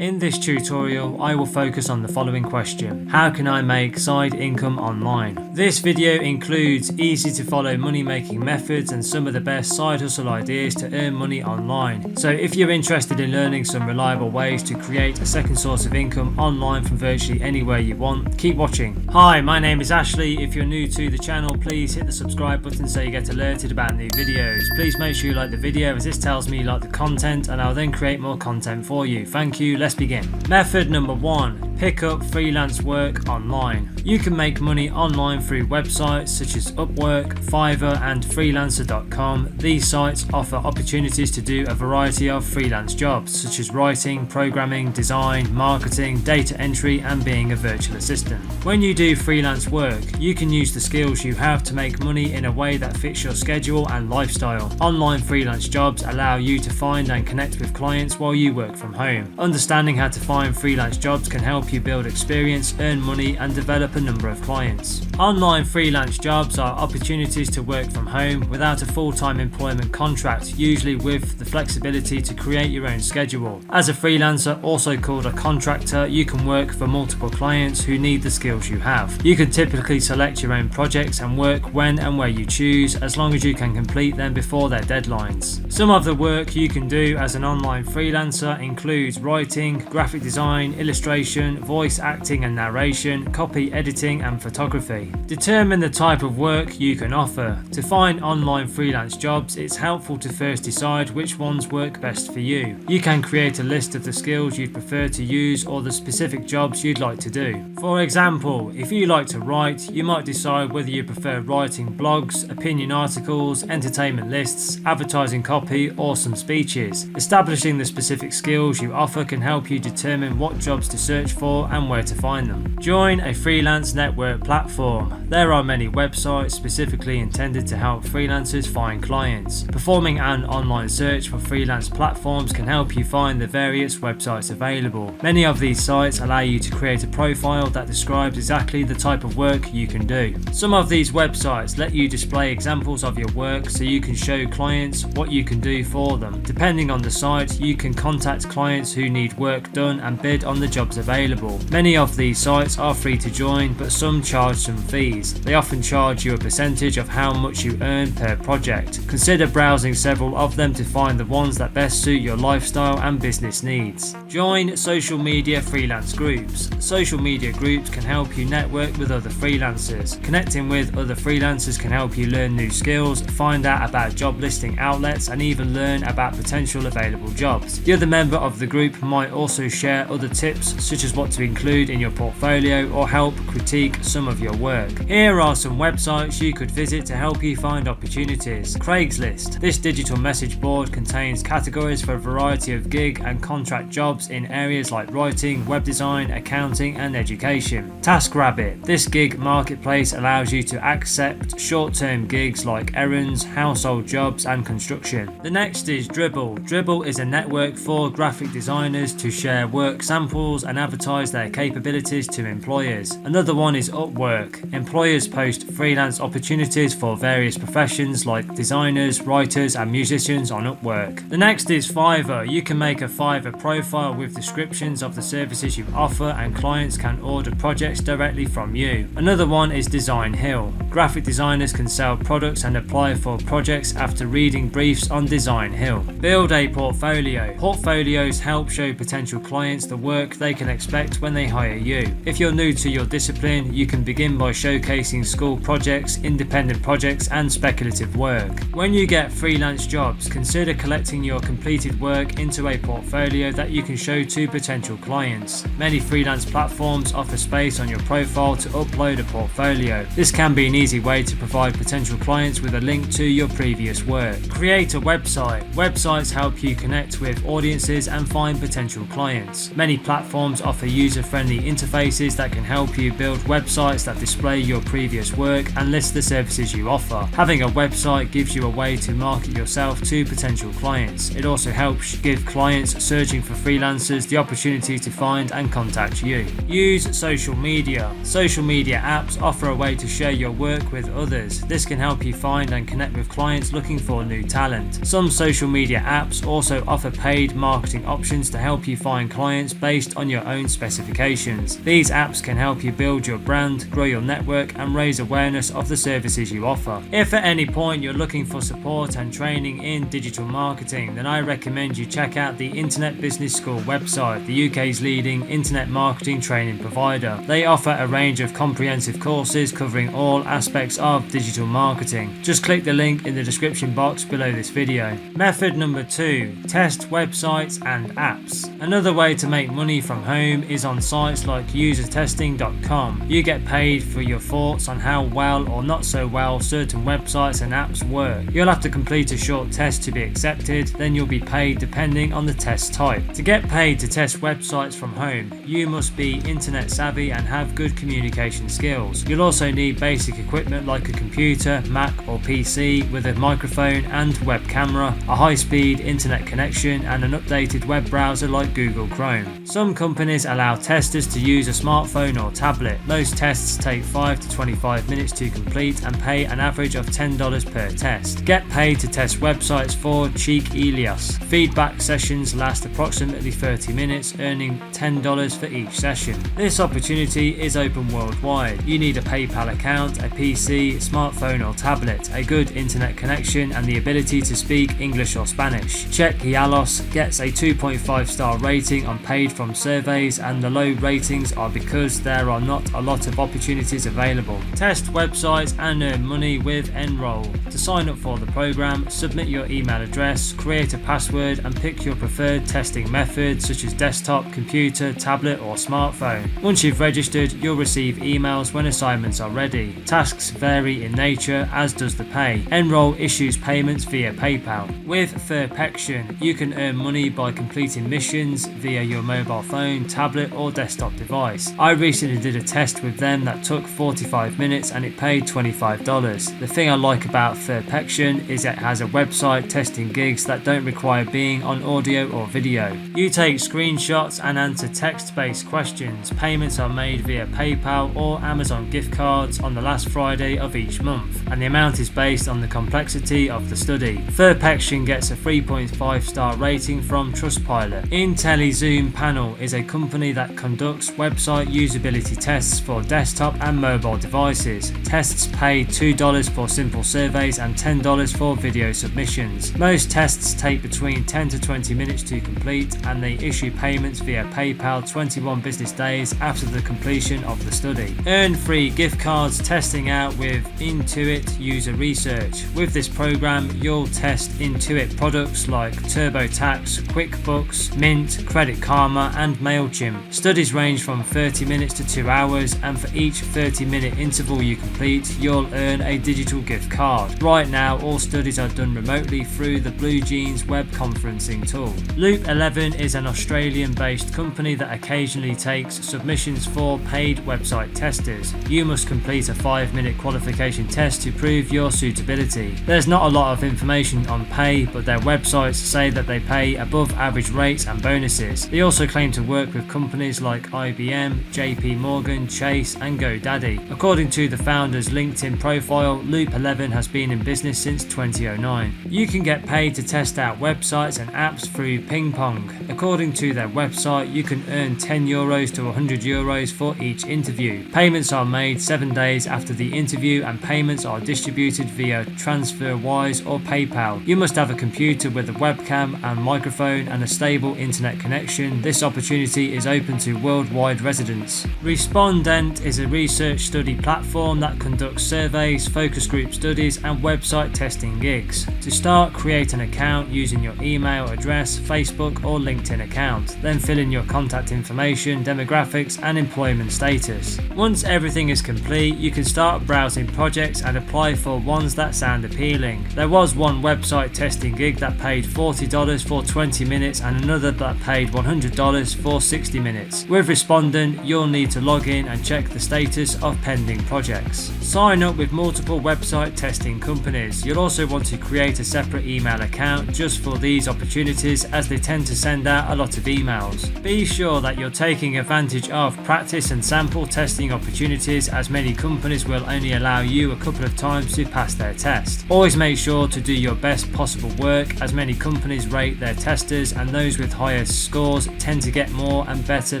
In this tutorial, I will focus on the following question: how can I make side income online? This video includes easy to follow money making methods and some of the best side hustle ideas to earn money online. So if you're interested in learning some reliable ways to create a second source of income online from virtually anywhere you want, keep watching. Hi, my name is Ashley. If you're new to the channel, please hit the subscribe button so you get alerted about new videos. Please make sure you like the video, as this tells me you like the content, and I'll then create more content for you. Thank you. Let's begin. Method number 1. Pick up freelance work online. You can make money online through websites such as Upwork, Fiverr and freelancer.com. These sites offer opportunities to do a variety of freelance jobs such as writing, programming, design, marketing, data entry and being a virtual assistant. When you do freelance work, you can use the skills you have to make money in a way that fits your schedule and lifestyle. Online freelance jobs allow you to find and connect with clients while you work from home. Understanding how to find freelance jobs can help you build experience, earn money and develop a number of clients. Online freelance jobs are opportunities to work from home without a full-time employment contract, usually with the flexibility to create your own schedule. As a freelancer, also called a contractor, you can work for multiple clients who need the skills you have. You can typically select your own projects and work when and where you choose, as long as you can complete them before their deadlines. Some of the work you can do as an online freelancer includes writing, graphic design, illustration, voice acting and narration, copy editing and photography. Determine the type of work you can offer. To find online freelance jobs, it's helpful to first decide which ones work best for you. You can create a list of the skills you'd prefer to use or the specific jobs you'd like to do. For example, if you like to write, you might decide whether you prefer writing blogs, opinion articles, entertainment lists, advertising copy or some speeches. Establishing the specific skills you offer can help you determine what jobs to search for and where to find them. Join a freelance network platform. There are many websites specifically intended to help freelancers find clients. Performing an online search for freelance platforms can help you find the various websites available. Many of these sites allow you to create a profile that describes exactly the type of work you can do. Some of these websites let you display examples of your work so you can show clients what you can do for them. Depending on the site, you can contact clients who need work done and bid on the jobs available. Many of these sites are free to join, but some charge some fees. They often charge you a percentage of how much you earn per project. Consider browsing several of them to find the ones that best suit your lifestyle and business needs. Join social media freelance groups. Social media groups can help you network with other freelancers. Connecting with other freelancers can help you learn new skills, find out about job listing outlets, and even learn about potential available jobs. The other member of the group might also share other tips, such as what to include in your portfolio or help critique some of your work. Here are some websites you could visit to help you find opportunities. Craigslist. This digital message board contains categories for a variety of gig and contract jobs in areas like writing, web design, accounting and education. TaskRabbit. This gig marketplace allows you to accept short-term gigs like errands, household jobs and construction. The next is Dribbble. Dribbble is a network for graphic designers to share work samples and advertise their capabilities to employers. Another one is Upwork. Employers post freelance opportunities for various professions like designers, writers and musicians on Upwork. The next is Fiverr. You can make a Fiverr profile with descriptions of the services you offer and clients can order projects directly from you. Another one is Design Hill. Graphic designers can sell products and apply for projects after reading briefs on Design Hill. Build a portfolio. Portfolios help show potential clients the work they can expect when they hire you. If you're new to your discipline, you can begin by showcasing school projects, independent projects and speculative work. When you get freelance jobs, consider collecting your completed work into a portfolio that you can show to potential clients. Many freelance platforms offer space on your profile to upload a portfolio. This can be an easy way to provide potential clients with a link to your previous work. Create a website. Websites help you connect with audiences and find potential clients. Many platforms offer user-friendly interfaces that can help you build websites that display your previous work and list the services you offer. Having a website gives you a way to market yourself to potential clients. It also helps give clients searching for freelancers the opportunity to find and contact you. Use social media. Social media apps offer a way to share your work with others. This can help you find and connect with clients looking for new talent. Some social media apps also offer paid marketing options to help you find clients based on your own specifications. These apps can help you build your brand, grow your network, and raise awareness of the services you offer. If at any point you're looking for support and training in digital marketing, then I recommend you check out the Internet Business School website, the UK's leading internet marketing training provider. They offer a range of comprehensive courses covering all aspects of digital marketing. Just click the link in the description box below this video. Method number 2. Test websites and apps. Another way to make money from home is on sites like usertesting.com. You get paid for your thoughts on how well or not so well certain websites and apps work. You'll have to complete a short test to be accepted, then you'll be paid depending on the test type. To get paid to test websites from home, you must be internet savvy and have good communication skills. You'll also need basic equipment like a computer, Mac or PC with a microphone and web camera, a high-speed internet connection, and an updated web browser like Google Chrome. Some companies allow testers to use a smartphone or tablet. Most tests take 5 to 25 minutes to complete and pay an average of $10 per test. Get paid to test websites for Cheek Elias. Feedback sessions last approximately 30 minutes, earning $10 for each session. This opportunity is open worldwide. You need a PayPal account, a PC, smartphone or tablet, a good internet connection, and the ability to speak English or Spanish. Check Elias gets a 2.5-star rating on paid from surveys, and the low ratings are because there are not a lot of opportunities available. Test websites and earn money with Enroll. To sign up for the program, submit your email address, create a password, and pick your preferred testing method such as desktop, computer, tablet or smartphone. Once you've registered, you'll receive emails when assignments are ready. Tasks vary in nature, as does the pay. Enroll issues payments via PayPal. With Furpection, you can earn money by completing missions via your mobile phone, tablet or desktop device. I recently did a test with them that took 45 minutes and it paid $25. The thing I like about Furpection is it has a website testing gigs that don't require being on audio or video. You take screenshots and answer text-based questions. Payments are made via PayPal or Amazon gift cards on the last Friday of each month, and the amount is based on the complexity of the study. Furpection gets a 3.5-star rating from Trustpilot. IntelliZoom Panel is a company that conducts website usability tests for desktop and mobile devices. Tests pay $2 for simple surveys and $10 for video submissions. Most tests take between 10 to 20 minutes to complete, and they issue payments via PayPal 21 business days after the completion of the study. Earn free gift cards testing out with Intuit User Research. With this program, you'll test Intuit products like TurboTax, QuickBooks, Mint, Credit Karma, and MailChimp. Studies range from 30 minutes to 2 hours, and for each 30-minute interval you complete, you'll earn a digital gift card. Right now, all studies are done remotely through the BlueJeans web conferencing tool. Loop 11 is an Australian-based company that occasionally takes submissions for paid website testers. You must complete a 5-minute qualification test to prove your suitability. There's not a lot of information on pay, but their websites say that they pay above average rates and bonuses. They also claim to work with companies like IBM, JP Morgan, Chase, and GoDaddy. According to the founder's LinkedIn profile, Loop 11 has been in business since 2009. You can get paid to test out websites and apps through Ping Pong. According to their website, you can earn €10 to €100 for each interview. Payments are made 7 days after the interview, and payments are distributed via TransferWise or PayPal. You must have a computer with a webcam and microphone and a stable internet connection. This opportunity is open to worldwide residents. Respondent is a research study platform that conducts surveys, focus group studies, and website testing gigs. To start, create an account using your email address, Facebook or LinkedIn account. Then fill in your contact information, demographics, and employment status. Once everything is complete, you can start browsing projects and apply for ones that sound appealing. There was one website testing gig that paid $40 for 20 minutes and another that paid $100 for 60 30 minutes. With responding, you'll need to log in and check the status of pending projects. Sign up with multiple website testing companies. You'll also want to create a separate email account just for these opportunities, as they tend to send out a lot of emails. Be sure that you're taking advantage of practice and sample testing opportunities, as many companies will only allow you a couple of times to pass their test. Always make sure to do your best possible work, as many companies rate their testers, and those with higher scores tend to get more and better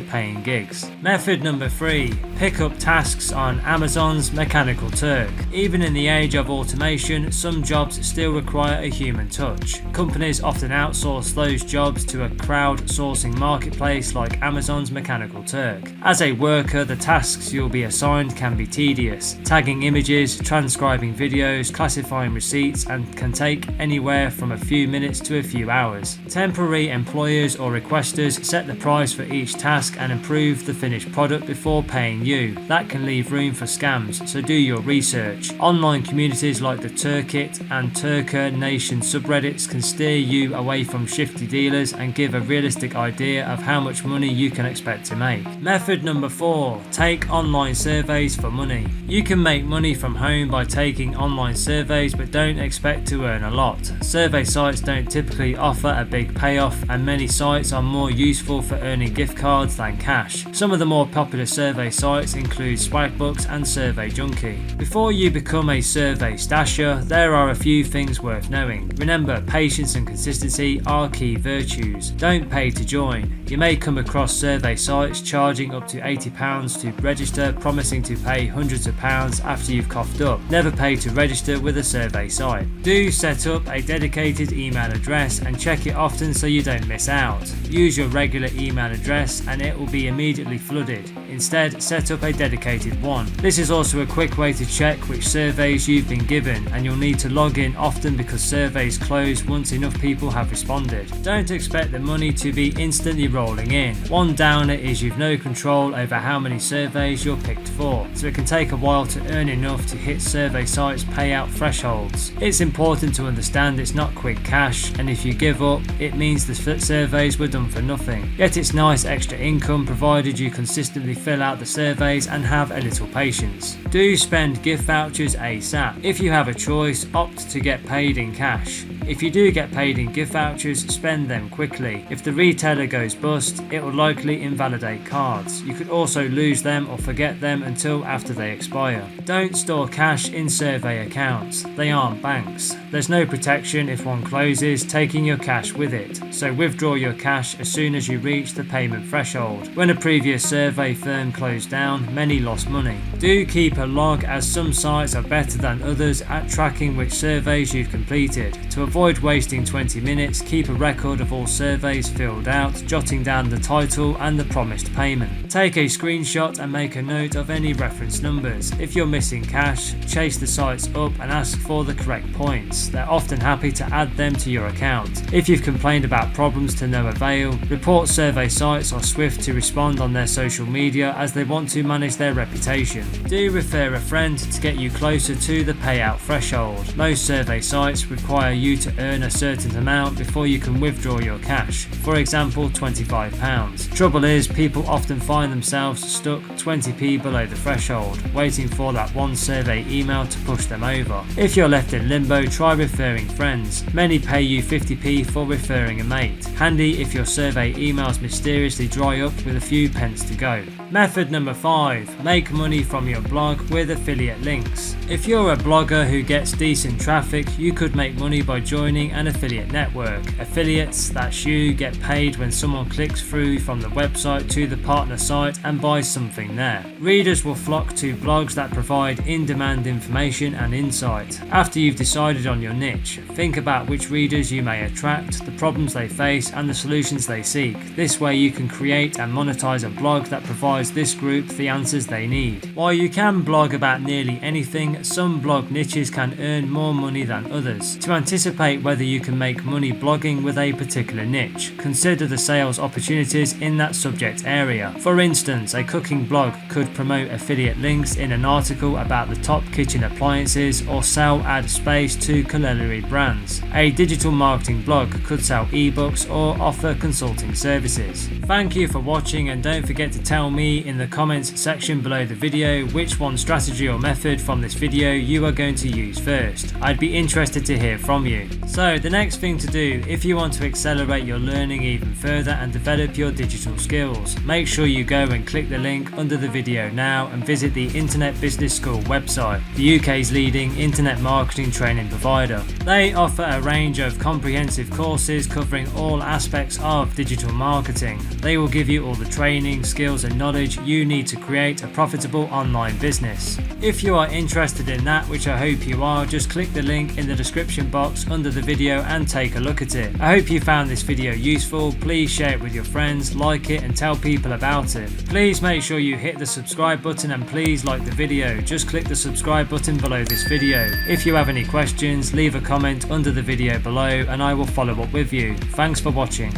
paying gigs. Method number 3. Pick up tasks on Amazon's Mechanical Turk. Even in the age of automation, some jobs still require a human touch. Companies often outsource those jobs to a crowdsourcing marketplace like Amazon's Mechanical Turk. As a worker, the tasks you'll be assigned can be tedious. Tagging images, transcribing videos, classifying receipts, and can take anywhere from a few minutes to a few hours. Temporary employers or requesters set the price for each task and improve the finished product before paying you. That can leave room for scams, so do your research. Online communities like the Turkit and Turker Nation subreddits can steer you away from shifty dealers and give a realistic idea of how much money you can expect to make. Method number 4. Take online surveys for money. You can make money from home by taking online surveys, but don't expect to earn a lot. Survey sites don't typically offer a big payoff, and many sites are more useful for earning gift cards than cash. Some of the more popular survey sites include Swagbooks and Survey Junkie. Before you become a survey stasher, there are a few things worth knowing. Remember, patience and consistency are key virtues. Don't pay to join. You may come across survey sites charging up to £80 to register, promising to pay hundreds of pounds after you've coughed up. Never pay to register with a survey site. Do set up a dedicated email address and check it often so you don't miss out. Use your regular email address and it will be immediately flooded. Instead, set up a dedicated one. This is also a quick way to check which surveys you've been given, and you'll need to log in often because surveys close once enough people have responded. Don't expect the money to be instantly rolling in. One downer is you've no control over how many surveys you're picked for, so it can take a while to earn enough to hit survey sites' payout thresholds. It's important to understand it's not quick cash, and if you give up, it means the surveys were done for nothing. Yet it's nice extra income provided you consistently fill out the surveys and have a little patience. Do spend gift vouchers ASAP. If you have a choice, opt to get paid in cash. If you do get paid in gift vouchers, spend them quickly. If the retailer goes bust, it will likely invalidate cards. You could also lose them or forget them until after they expire. Don't store cash in survey accounts. They aren't banks. There's no protection if one closes, taking your cash with it. So withdraw your cash as soon as you reach the payment threshold. When a previous survey firm closed down, many lost money. Do keep a log, as some sites are better than others at tracking which surveys you've completed. To avoid wasting 20 minutes, keep a record of all surveys filled out, jotting down the title and the promised payment. Take a screenshot and make a note of any reference numbers. If you're missing cash, chase the sites up and ask for the correct points. They're often happy to add them to your account. If you've complained about problems to no avail, report survey sites are swift to respond on their social media, as they want to manage their reputation. Do refer a friend to get you closer to the payout threshold. Most survey sites require you to earn a certain amount before you can withdraw your cash, for example £25. Trouble is, people often find themselves stuck 20p below the threshold, waiting for that one survey email to push them over. If you're left in limbo, try referring friends. Many pay you 50p for referring a mate. Handy if your survey emails mysteriously dry up with a few pence to go. Method number 5. Make money from your blog with affiliate links. If you're a blogger who gets decent traffic, you could make money by joining an affiliate network. Affiliates, that's you, get paid when someone clicks through from the website to the partner site and buys something there. Readers will flock to blogs that provide in-demand information and insight. After you've decided on your niche, think about which readers you may attract, the problems they face, and the solutions they seek. This way you can create and monetize a blog that provides this group the answers they need. While you can blog about nearly anything, some blog niches can earn more money than others. To anticipate whether you can make money blogging with a particular niche, consider the sales opportunities in that subject area. For instance, a cooking blog could promote affiliate links in an article about the top kitchen appliances, or sell ad space to culinary brands. A digital marketing blog could sell ebooks or offer consulting services. Thank Thank you for watching, and don't forget to tell me in the comments section below the video which one strategy or method from this video you are going to use first. I'd be interested to hear from you. So the next thing to do, if you want to accelerate your learning even further and develop your digital skills, make sure you go and click the link under the video now and visit the Internet Business School website, the UK's leading internet marketing training provider. They offer a range of comprehensive courses covering all aspects of digital marketing. They will give you all the training, skills and knowledge you need to create a profitable online business. If you are interested in that, which I hope you are, just click the link in the description box under the video and take a look at it. I hope you found this video useful. Please share it with your friends, like it and tell people about it. Please make sure you hit the subscribe button and please like the video. Just click the subscribe button below this video. If you have any questions, leave a comment under the video below and I will follow up with you. Thanks for watching.